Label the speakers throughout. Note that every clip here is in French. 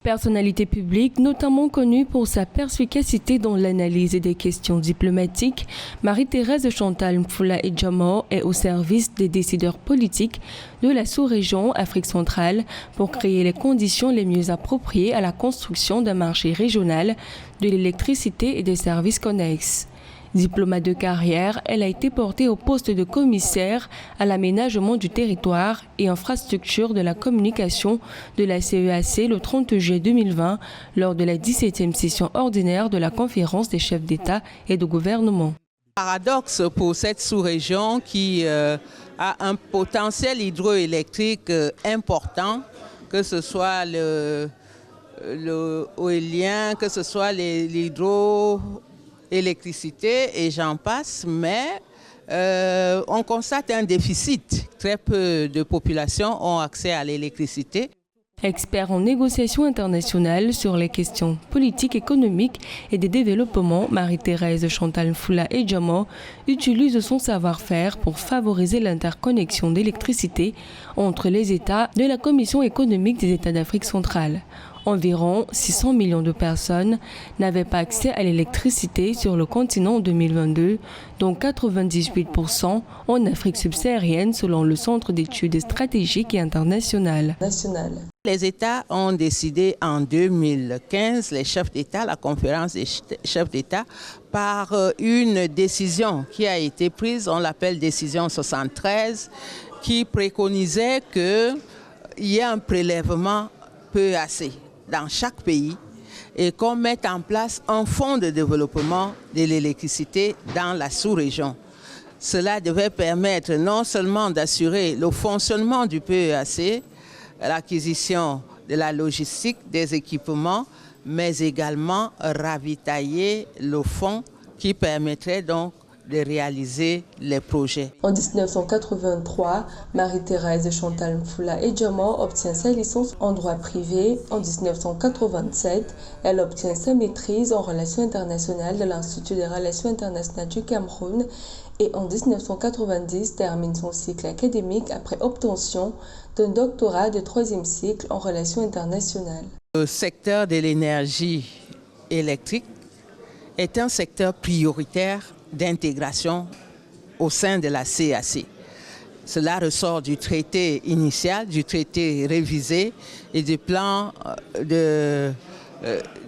Speaker 1: Personnalité publique, notamment connue pour sa perspicacité dans l'analyse des questions diplomatiques, Marie-Thérèse Chantal Mfoula Edjamo est au service des décideurs politiques de la sous-région Afrique centrale pour créer les conditions les mieux appropriées à la construction d'un marché régional de l'électricité et des services connexes. Diplomate de carrière, elle a été portée au poste de commissaire à l'aménagement du territoire et infrastructure de la communication de la CEAC le 30 juillet 2020 lors de la 17e session ordinaire de la conférence des chefs d'État et de gouvernement.
Speaker 2: Paradoxe pour cette sous-région qui a un potentiel hydroélectrique important, que ce soit le éolien, que ce soit l'hydroélectricité et j'en passe, mais on constate un déficit. Très peu de populations ont accès à l'électricité.
Speaker 1: Expert en négociations internationales sur les questions politiques, économiques et de développement, Marie-Thérèse Chantal Mfoula Edjamo utilise son savoir-faire pour favoriser l'interconnexion d'électricité entre les États de la Commission économique des États d'Afrique centrale. Environ 600 millions de personnes n'avaient pas accès à l'électricité sur le continent en 2022, dont 98% en Afrique subsaharienne selon le Centre d'études stratégiques et internationales.
Speaker 2: Les États ont décidé en 2015, les chefs d'État, la conférence des chefs d'État, par une décision qui a été prise, on l'appelle décision 73, qui préconisait qu'il y ait un prélèvement PEAC dans chaque pays et qu'on mette en place un fonds de développement de l'électricité dans la sous-région. Cela devait permettre non seulement d'assurer le fonctionnement du PEAC, l'acquisition de la logistique, des équipements, mais également ravitailler le fonds qui permettrait donc de réaliser les projets.
Speaker 1: En 1983, Marie-Thérèse Chantal Mfoula Edjamo obtient sa licence en droit privé. En 1987, elle obtient sa maîtrise en relations internationales de l'Institut des relations internationales du Cameroun et en 1990 termine son cycle académique après obtention d'un doctorat de 3e cycle en relations internationales.
Speaker 2: Le secteur de l'énergie électrique est un secteur prioritaire d'intégration au sein de la CEAC. Cela ressort du traité initial, du traité révisé et du plan de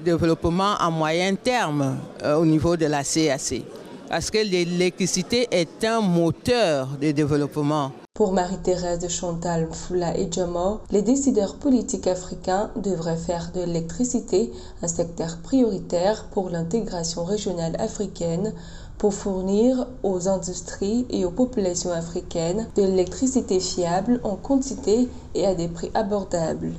Speaker 2: développement à moyen terme au niveau de la CEAC. Parce que l'électricité est un moteur de développement.
Speaker 1: Pour Marie-Thérèse Chantal Mfoula Edjamo, les décideurs politiques africains devraient faire de l'électricité un secteur prioritaire pour l'intégration régionale africaine pour fournir aux industries et aux populations africaines de l'électricité fiable en quantité et à des prix abordables.